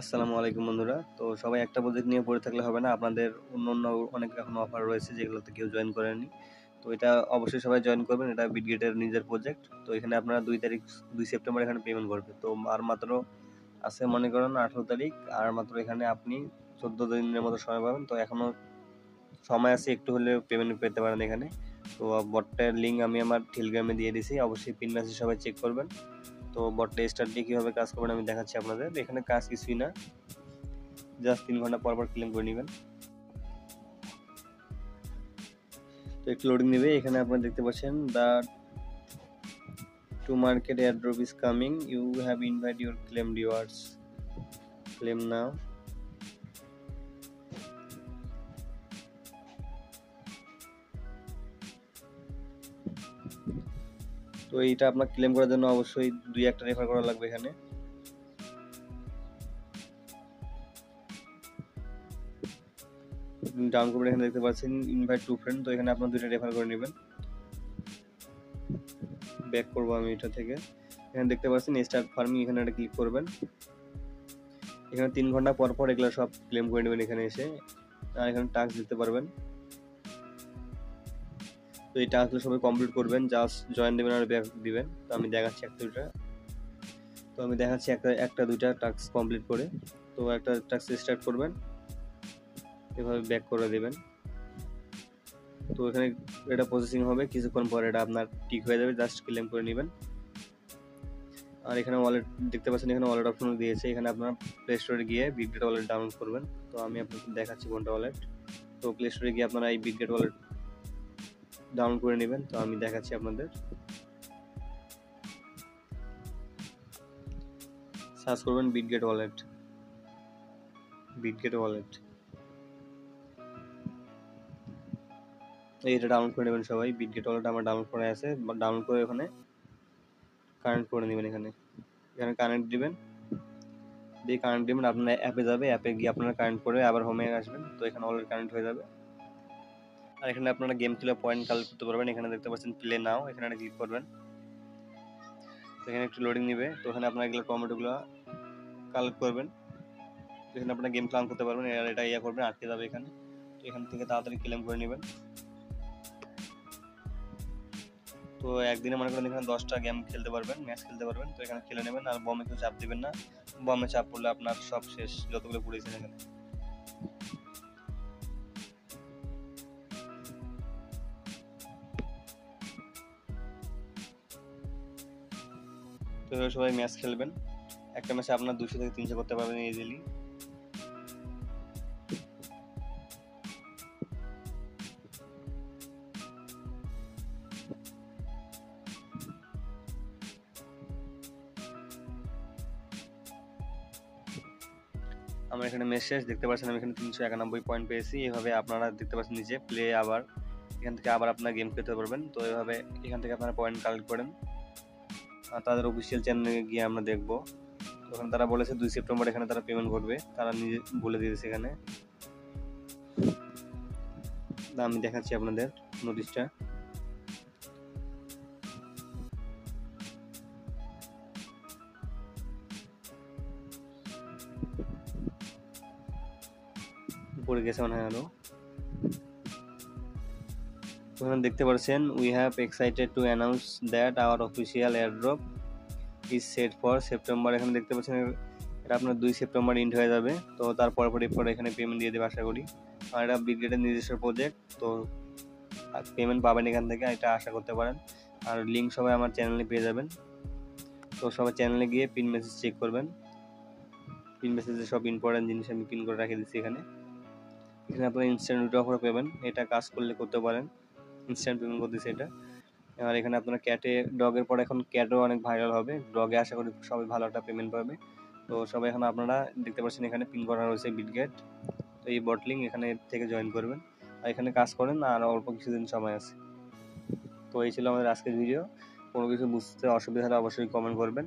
আসসালামু আলাইকুম বন্ধুরা। তো সবাই একটা প্রজেক্ট নিয়ে পড়ে থাকলে হবে না। আপনাদের অন্য অনেক এখন অফার রয়েছে যেগুলোতে কেউ জয়েন করেনি। তো এটা অবশ্যই সবাই জয়েন করবেন। এটা বিটগেটের নিজের প্রজেক্ট। তো এখানে আপনারা 2 সেপ্টেম্বর এখানে পেমেন্ট করবে। তো আর মাত্র আছে মনে করেন 18 তারিখ, আর মাত্র এখানে আপনি 14 দিনের মতো সময় পাবেন। তো এখনো সময় আছে, একটু হলেও পেমেন্ট পেতে পারেন এখানে। তো বটটার লিঙ্ক আমি আমার টেলিগ্রামে দিয়ে দিছি, অবশ্যই পিন মেসেজ সবাই চেক করবেন। তো বটটা স্টার্ট দিয়ে কীভাবে কাজ করবেন আমি দেখাচ্ছি আপনাদের। এখানে কাজ কিছুই না, জাস্ট 3 ঘন্টা পর পর ক্লেম করে নেবেন। তো একটু লোডিং নেবে। এখানে আপনারা দেখতে পাচ্ছেন the Tomarket airdrop is coming, you have invite your claim rewards, claim now. তো এইটা আপনার ক্লেম করার জন্য অবশ্যই 2-1টা রেফার করা লাগবে। এখানে ডাউন করবেন, এখানে দেখতে পাচ্ছেন ইনভাইট টু ফ্রেন্ড। তো এখানে আপনার 2টা রেফার করে নেবেন। ব্যাক করবো আমি এটা থেকে। এখানে দেখতে পাচ্ছেন স্টার্ট ফার্মিং, এখানে একটা ক্লিক করবেন। এখানে 3 ঘন্টা পর পর এগুলো সব ক্লেম করে নেবেন এখানে এসে। আর এখানে টাস্ক দিতে পারবেন। তো এই টাস্কগুলো সবাই কমপ্লিট করবেন, জাস্ট জয়েন দেবেন আর ব্যাক দিবেন। তো আমি দেখাচ্ছি একটা দুইটা টাস্ক কমপ্লিট করে। তো একটা টাস্ক স্টার্ট করবেন, এভাবে ব্যাক করে দেবেন। তো এখানে এটা প্রসেসিং হবে, কিছুক্ষণ পরে এটা আপনার ঠিক হয়ে যাবে, জাস্ট ক্লেম করে নেবেন। আর এখানে ওয়ালেট দেখতে পাচ্ছেন, এখানে ওয়ালেট অপশন দিয়েছে। এখানে আপনারা প্লে স্টোরে গিয়ে বিটগেট ওয়ালেট ডাউনলোড করবেন। তো আমি আপনাদের দেখাচ্ছি কোনটা ওয়ালেট। তো প্লে স্টোরে গিয়ে আপনারা এই বিটগেট ওয়ালেট ডাউনলোড করে নেবেন। তো আমি দেখাচ্ছি আপনাদের। সার্চ করবেন বিটগেট ওয়ালেট, বিটগেট ওয়ালেট। এটা ডাউনলোড করে নেবেন সবাই। বিটগেট ওয়ালেট আমার ডাউনলোড করা আছে, ডাউনলোড করে ওখানে কানেক্ট করে নেবেন। এখানে কানেক্ট দিবেন, দিয়ে কানেক্ট দিবেন, আপনার অ্যাপে যাবে, অ্যাপে গিয়ে আপনারা কানেক্ট করে আবার হোমে আসবেন। তো এখানে অলরেডি কানেক্ট হয়ে যাবে। আর এখানে আপনারা গেম খেলে পয়েন্ট কালেক্ট করতে পারবেন। এখানে দেখতে পাচ্ছেন প্লে নাও, এখানে একটা ক্লিক করবেন। তো এখানে একটু লোডিং নেবে। তো এখানে আপনারা এগুলো টমেটোগুলো কালেক্ট করবেন। তো এখানে আপনারা গেম প্ল্যান করতে পারবেন। আর এটা করবেন, আটকে যাবে এখানে। তো এখান থেকে তাড়াতাড়ি ক্লেম করে নেবেন। তো একদিনে মনে করেন এখানে 10টা গেম খেলতে পারবেন, ম্যাচ খেলতে পারবেন। তো এখানে খেলে নেবেন। আর বমে কেউ চাপ দিবেন না, বমে চাপ পড়লে আপনার সব শেষ, যতগুলো পড়েছেন এখানে। তো এভাবে সবাই ম্যাচ খেলবেন। একটা ম্যাচে আপনার 200 থেকে 300 করতে পারবেন ইজিলি। আমার এখানে ম্যাচ শেষ, দেখতে পাচ্ছেন আমি এখানে 391 পয়েন্ট পেয়েছি। এভাবে আপনারা দেখতে পাচ্ছেন নিচে প্লে, আবার এখান থেকে আবার আপনার গেম খেলতে পারবেন। তো এভাবে এখান থেকে আপনারা পয়েন্ট কালেক্ট করেন। আর তাদের অফিসিয়াল চ্যানেলে গিয়ে আমরা দেখবো। ওখানে তারা বলেছে 2 সেপ্টেম্বর এখানে তারা পেমেন্ট করবে, তারা নিজে বলে দিয়েছে এখানে। আমি দেখাচ্ছি আপনাদের নোটিশটা। উপরে গেছে মনে হয়। আরো ওখানে দেখতে পাচ্ছেন we have excited to announce that our official airdrop is set for September. এখানে দেখতে পাচ্ছেন এটা আপনার 2 সেপ্টেম্বর ইন্ড হয়ে যাবে। তো তারপর পরে এখানে পেমেন্ট দিয়ে দেবে আশা করি। আর এটা বিটগেটের নিজস্ব প্রজেক্ট, তো পেমেন্ট পাবেন এখান থেকে, এটা আশা করতে পারেন। আর লিঙ্ক সবাই আমার চ্যানেলে পেয়ে যাবেন। তো সবাই চ্যানেলে গিয়ে পিন মেসেজ চেক করবেন। পিন মেসেজে সব ইম্পর্টেন্ট জিনিস আমি পিন করে রেখে দিচ্ছি এখানে। এখানে আপনারা ইনস্ট্যান্ট উইথড্র পাবেন, এটা কাজ করতে পারেন। ইনস্ট্যান্ট পেমেন্ট করতেছে এটা। আর এখানে আপনারা ডগের পর এখন ক্যাটও অনেক ভাইরাল হবে। ডগে আশা করি সবাই ভালো একটা পেমেন্ট পাবে। তো সবাই এখন আপনারা দেখতে পাচ্ছেন এখানে পিন করা রয়েছে বিটগেট। তো এই বটলিং এখানে থেকে জয়েন করবেন আর এখানে কাজ করেন, আর অল্প কিছুদিন সময় আছে। তো এই ছিল আমাদের আজকের ভিডিও। কোনো কিছু বুঝতে অসুবিধা হলে অবশ্যই কমেন্ট করবেন।